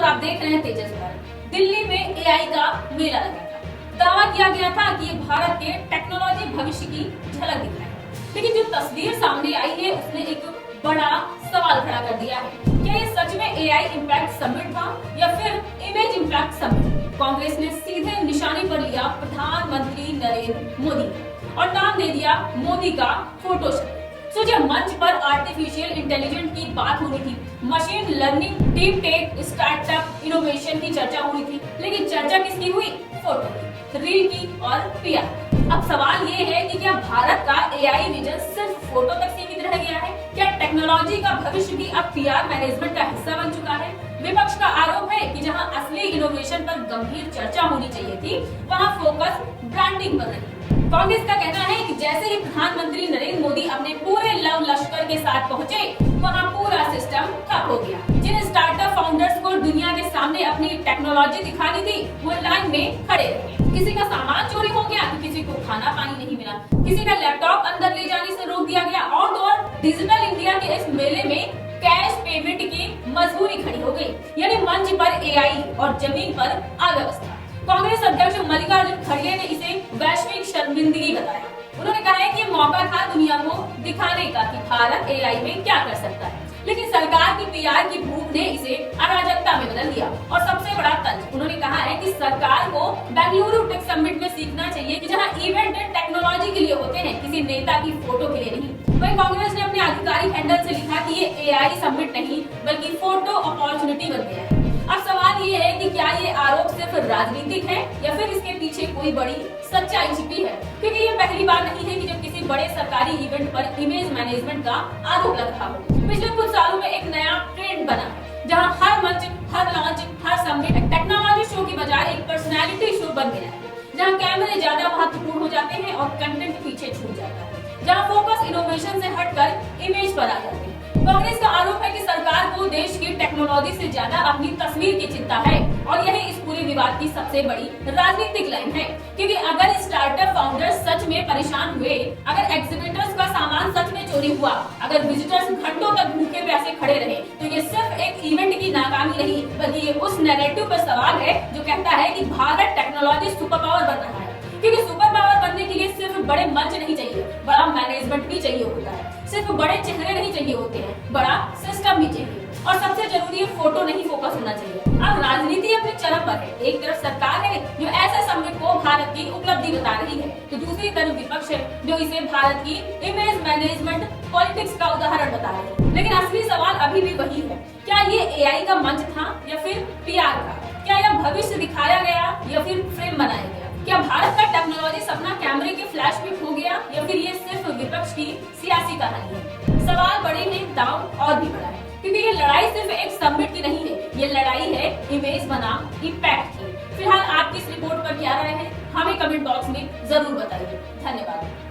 और आप देख रहे हैं तेजस पर। दिल्ली में एआई का मेला लगा था। दावा किया गया था कि ये भारत के टेक्नोलॉजी भविष्य की झलक दिखाएगा। लेकिन जो तस्वीर सामने आई है उसने एक बड़ा सवाल खड़ा कर दिया है। क्या ये सच में एआई इम्पैक्ट समिट था या फिर इमेज इम्पैक्ट समिट? कांग्रेस ने सीधे निशाने पर लिया प्रधानमंत्री नरेंद्र मोदी और नाम दे दिया मोदी का फोटोशॉप। सोचिए, मंच पर आर्टिफिशियल इंटेलिजेंस की बात हो रही थी, machine learning, deep tech, startup, innovation की चर्चा हुई थी, लेकिन चर्चा किसकी हुई? फोटो की, रील की और पीआर। अब सवाल ये है कि क्या भारत का एआई विजन सिर्फ फोटो तक सीमित रह गया है? क्या टेक्नोलॉजी का भविष्य भी अब पीआर मैनेजमेंट का हिस्सा बन चुका है? विपक्ष का आरोप है कि जहां असली इनोवेशन पर गंभीर चर्चा होनी चाहिए थी, वहां फोकस ब्रांडिंग पर रही। कांग्रेस का कहना है कि जैसे ही प्रधानमंत्री नरेंद्र मोदी अपने पूरे लव लश्कर के साथ पहुंचे, वहां पूरा सिस्टम ठप हो गया। जिन स्टार्टअप फाउंडर्स को दुनिया के सामने अपनी टेक्नोलॉजी दिखानी थी, वो लाइन में खड़े रहे। किसी का सामान चोरी हो गया तो किसी को खाना पानी नहीं मिला, किसी का लैपटॉप अंदर ले जाने से रोक दिया गया, और तो और डिजिटल इंडिया के इस मेले में कैश पेमेंट की मजबूरी खड़ी हो गई। यानी मंच पर एआई और जमीन पर अव्यवस्था। कांग्रेस अध्यक्ष मल्लिकार्जुन खड़गे ने इसे वैश्विक शर्मिंदगी बताया। उन्होंने कहा है कि मौका था दुनिया को दिखाने का कि भारत एआई में क्या कर सकता है, लेकिन सरकार की पीआर की भूख ने इसे अराजकता में बदल दिया। और सबसे बड़ा तंज, उन्होंने कहा है कि सरकार को बेंगलुरु टेक समिट में सीखना चाहिए कि जहां इवेंट टेक्नोलॉजी के लिए होते हैं, किसी नेता की फोटो के लिए नहीं। वहीं कांग्रेस ने अपने आधिकारिक हैंडल से लिखा कि ये एआई समिट नहीं बल्कि फोटो अपॉर्चुनिटी बन गया है। अब सवाल ये है कि क्या ये आरोप सिर्फ राजनीतिक है या फिर इसके पीछे कोई बड़ी सच्चाई छिपी है? क्योंकि ये पहली बार नहीं है कि जब किसी बड़े सरकारी इवेंट पर इमेज मैनेजमेंट का आरोप लग रहा हो। पिछले कुछ सालों में एक नया ट्रेंड बना है, जहां हर मंच, हर लॉन्च, हर समिट टेक्नोलॉजी शो की बजाय एक पर्सनैलिटी शो बन गया है, जहां कैमरे ज्यादा महत्वपूर्ण हो जाते हैं और कंटेंट पीछे छूट जाता है, जहां फोकस इनोवेशन से हटकर इमेज पर आ जाते हैं। कांग्रेस का आरोप है कि सरकार को देश की टेक्नोलॉजी से ज्यादा अपनी तस्वीर की चिंता है, और यही इस पूरे विवाद की सबसे बड़ी राजनीतिक लाइन है। क्योंकि अगर स्टार्टअप फाउंडर्स सच में परेशान हुए, अगर एग्जीबिटर्स का सामान सच में चोरी हुआ, अगर विजिटर्स घंटों तक भूखे प्यासे खड़े रहे, तो ये सिर्फ एक इवेंट की नाकामी नहीं, बल्कि ये उस नैरेटिव पर सवाल है जो कहता है कि भारत टेक्नोलॉजी सुपर पावर बन रहा है। क्योंकि सुपर पावर बनने के लिए सिर्फ बड़े मंच नहीं चाहिए, बड़ा मैनेजमेंट भी चाहिए होता है। सिर्फ बड़े चेहरे नहीं चाहिए होते हैं, बड़ा सिस्टम भी चाहिए। और सबसे जरूरी है, फोटो नहीं फोकस होना चाहिए। अब राजनीति अपने चरम पर है। एक तरफ सरकार है जो ऐसे समिट को भारत की उपलब्धि बता रही है, तो दूसरी तरफ विपक्ष है जो इसे भारत की इमेज मैनेजमेंट पॉलिटिक्स का उदाहरण बता रही है। लेकिन असली सवाल अभी भी वही है, क्या ये एआई का मंच था या फिर पीआर का? क्या यह भविष्य दिखाया गया या फिर फ्रेम बनाया गया? क्या भारत का टेक्नोलॉजी सपना कैमरे के फ्लैश में खो गया या फिर ये सिर्फ विपक्ष की सियासी कहानी है? सवाल बड़े हैं, दाव और भी बड़ा है, क्योंकि ये लड़ाई सिर्फ एक समिट की नहीं है, ये लड़ाई है इमेज बनाम इम्पैक्ट की। फिलहाल आपकी इस रिपोर्ट पर क्या राय है, हमें कमेंट बॉक्स में जरूर बताइए। धन्यवाद।